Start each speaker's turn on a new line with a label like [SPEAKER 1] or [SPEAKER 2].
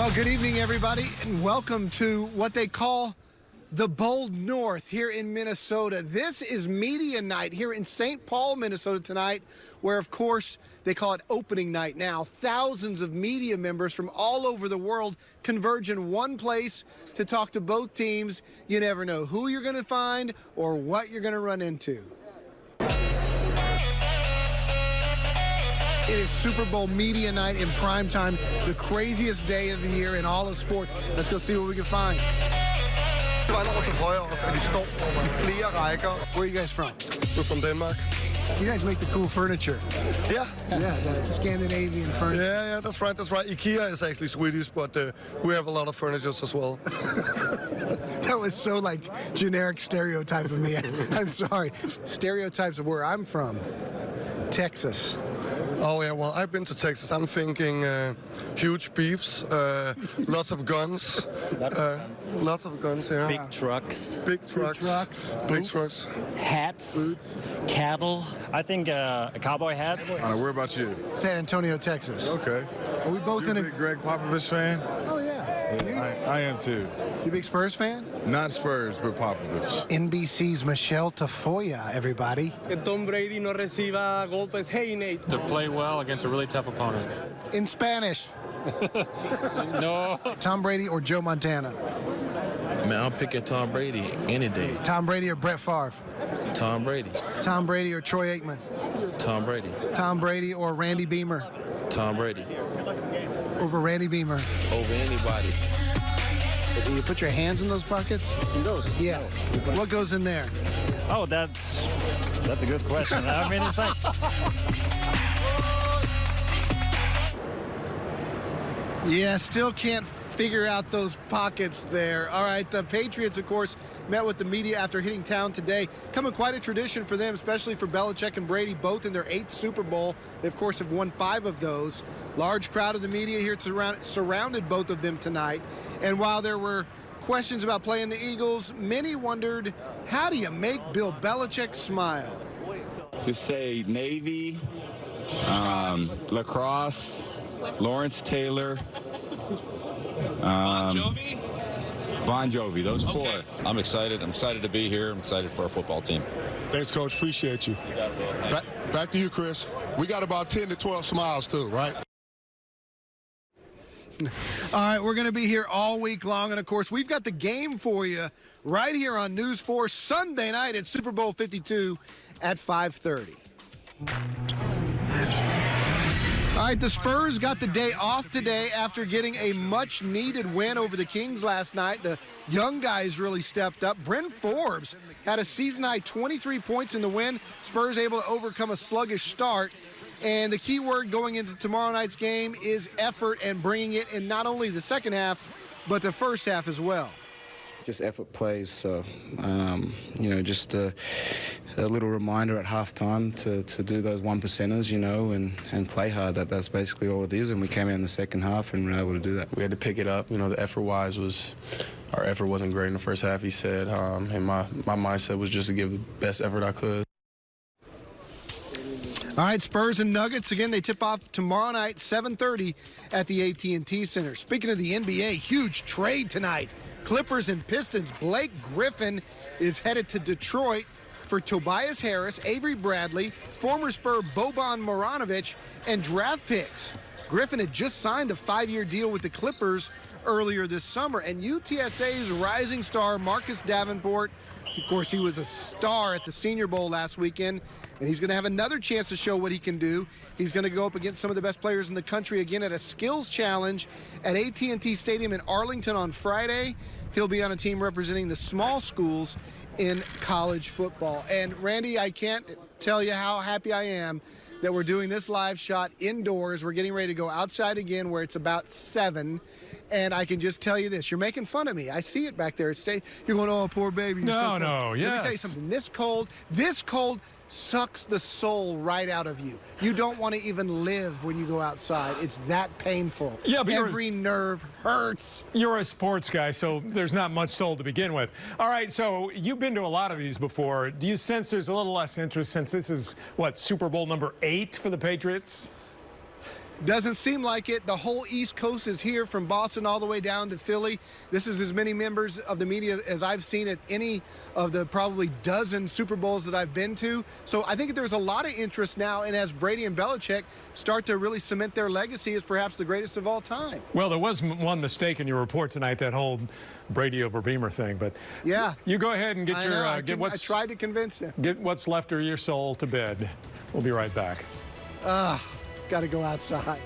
[SPEAKER 1] Well, good evening, everybody, and welcome to what they call the Bold North here in Minnesota. This is media night here in St. Paul, Minnesota tonight, where, of course, they call it opening night now. Thousands of media members from all over the world converge in one place to talk to both teams. You never know who you're going to find or what you're going to run into. It is Super Bowl media night in prime time, the craziest day of the year in all of sports. Let's go see what we can find. Where are you guys from?
[SPEAKER 2] We're from Denmark.
[SPEAKER 1] You guys make the cool furniture.
[SPEAKER 2] Yeah.
[SPEAKER 1] Yeah, the Scandinavian furniture.
[SPEAKER 2] Yeah, that's right. IKEA is actually Swedish, but we have a lot of furniture as well.
[SPEAKER 1] That was so, like, generic stereotype of me. I'm sorry. Stereotypes of where I'm from. Texas.
[SPEAKER 2] Oh, yeah, well, I've been to Texas. I'm thinking huge beefs, lots of guns. Lots of guns, yeah.
[SPEAKER 3] Big trucks.
[SPEAKER 2] Big trucks. Big trucks.
[SPEAKER 3] Hats.
[SPEAKER 1] Boots.
[SPEAKER 3] Cattle. I think a cowboy hat.
[SPEAKER 4] Where about you?
[SPEAKER 1] San Antonio, Texas.
[SPEAKER 4] Okay.
[SPEAKER 1] Are we both
[SPEAKER 4] You
[SPEAKER 1] in
[SPEAKER 4] a
[SPEAKER 1] a...
[SPEAKER 4] big Greg Popovich fan?
[SPEAKER 1] Oh, yeah.
[SPEAKER 4] I am too.
[SPEAKER 1] You a big Spurs fan?
[SPEAKER 4] Not Spurs, but Popovich.
[SPEAKER 1] NBC's Michelle Tafoya, everybody.
[SPEAKER 5] Que Tom Brady no reciba golpes. Hey, Nate.
[SPEAKER 6] To play well against a really tough opponent.
[SPEAKER 1] In Spanish.
[SPEAKER 6] No.
[SPEAKER 1] Tom Brady or Joe Montana?
[SPEAKER 7] Man, I'll pick at Tom Brady any day.
[SPEAKER 1] Tom Brady or Brett Favre?
[SPEAKER 7] Tom Brady.
[SPEAKER 1] Tom Brady or Troy Aikman?
[SPEAKER 7] Tom Brady.
[SPEAKER 1] Tom Brady or Randy Beamer?
[SPEAKER 7] Tom Brady.
[SPEAKER 1] Over Randy Beamer.
[SPEAKER 7] Over anybody.
[SPEAKER 1] Do you put your hands in those pockets?
[SPEAKER 3] In those?
[SPEAKER 1] Yeah. What goes in there?
[SPEAKER 3] Oh, that's a good question. I mean, it's like...
[SPEAKER 1] Yeah, still can't figure out those pockets there. All right, the Patriots, of course, met with the media after hitting town today. Coming quite a tradition for them, especially for Belichick and Brady, both in their 8th Super Bowl. They, of course, have won 5 of those. Large crowd of the media here surrounded both of them tonight. And while there were questions about playing the Eagles, many wondered, how do you make Bill Belichick smile?
[SPEAKER 8] To say Navy, lacrosse, Lawrence Taylor, Bon Jovi, those 4.
[SPEAKER 9] I'm excited. I'm excited to be here. I'm excited for our football team.
[SPEAKER 4] Thanks, Coach. Appreciate you. Back to you, Chris. We got about 10 to 12 smiles, too, right?
[SPEAKER 1] All right, we're going to be here all week long, and of course, we've got the game for you right here on News 4 Sunday night at Super Bowl 52 at 5:30. All right, the Spurs got the day off today after getting a much-needed win over the Kings last night. The young guys really stepped up. Bryn Forbes had a season-high 23 points in the win. Spurs able to overcome a sluggish start. And the key word going into tomorrow night's game is effort and bringing it in not only the second half, but the first half as well.
[SPEAKER 10] Just effort plays, so, just a little reminder at halftime to do those 1%ers, and play hard. That's basically all it is, and we came in the second half and were able to do that.
[SPEAKER 11] We had to pick it up. The effort-wise our effort wasn't great in the first half, he said, and my mindset was just to give the best effort I could.
[SPEAKER 1] All right, Spurs and Nuggets, again, they tip off tomorrow night, 7:30 at the AT&T Center. Speaking of the NBA, huge trade tonight. Clippers and Pistons. Blake Griffin is headed to Detroit for Tobias Harris, Avery Bradley, former Spur Boban Marjanovic, and draft picks. Griffin had just signed a 5-year deal with the Clippers earlier this summer, and UTSA's rising star Marcus Davenport, of course, he was a star at the Senior Bowl last weekend, and he's going to have another chance to show what he can do. He's going to go up against some of the best players in the country again at a skills challenge at AT&T Stadium in Arlington on Friday. He'll be on a team representing the small schools in college football. And, Randy, I can't tell you how happy I am that we're doing this live shot indoors. We're getting ready to go outside again where it's about 7. And I can just tell you this. You're making fun of me. I see it back there. You're going, oh, poor baby.
[SPEAKER 6] No, yes.
[SPEAKER 1] Let me tell you something. This cold sucks the soul right out of you. You don't want to even live when you go outside. It's that painful.
[SPEAKER 6] Yeah, but
[SPEAKER 1] every nerve hurts.
[SPEAKER 6] You're a sports guy, so there's not much soul to begin with. All right, so you've been to a lot of these before. Do you sense there's a little less interest since this is, what, Super Bowl number 8 for the Patriots?
[SPEAKER 1] Doesn't seem like it. The whole East Coast is here from Boston all the way down to Philly. This is as many members of the media as I've seen at any of the probably dozen Super Bowls that I've been to. So I think there's a lot of interest now, and as Brady and Belichick start to really cement their legacy as perhaps the greatest of all time.
[SPEAKER 6] Well, there was one mistake in your report tonight, that whole Brady over Beamer thing, but
[SPEAKER 1] yeah,
[SPEAKER 6] you go ahead and get
[SPEAKER 1] I tried to convince him.
[SPEAKER 6] Get what's left of your soul to bed. We'll be right back.
[SPEAKER 1] Got to go outside.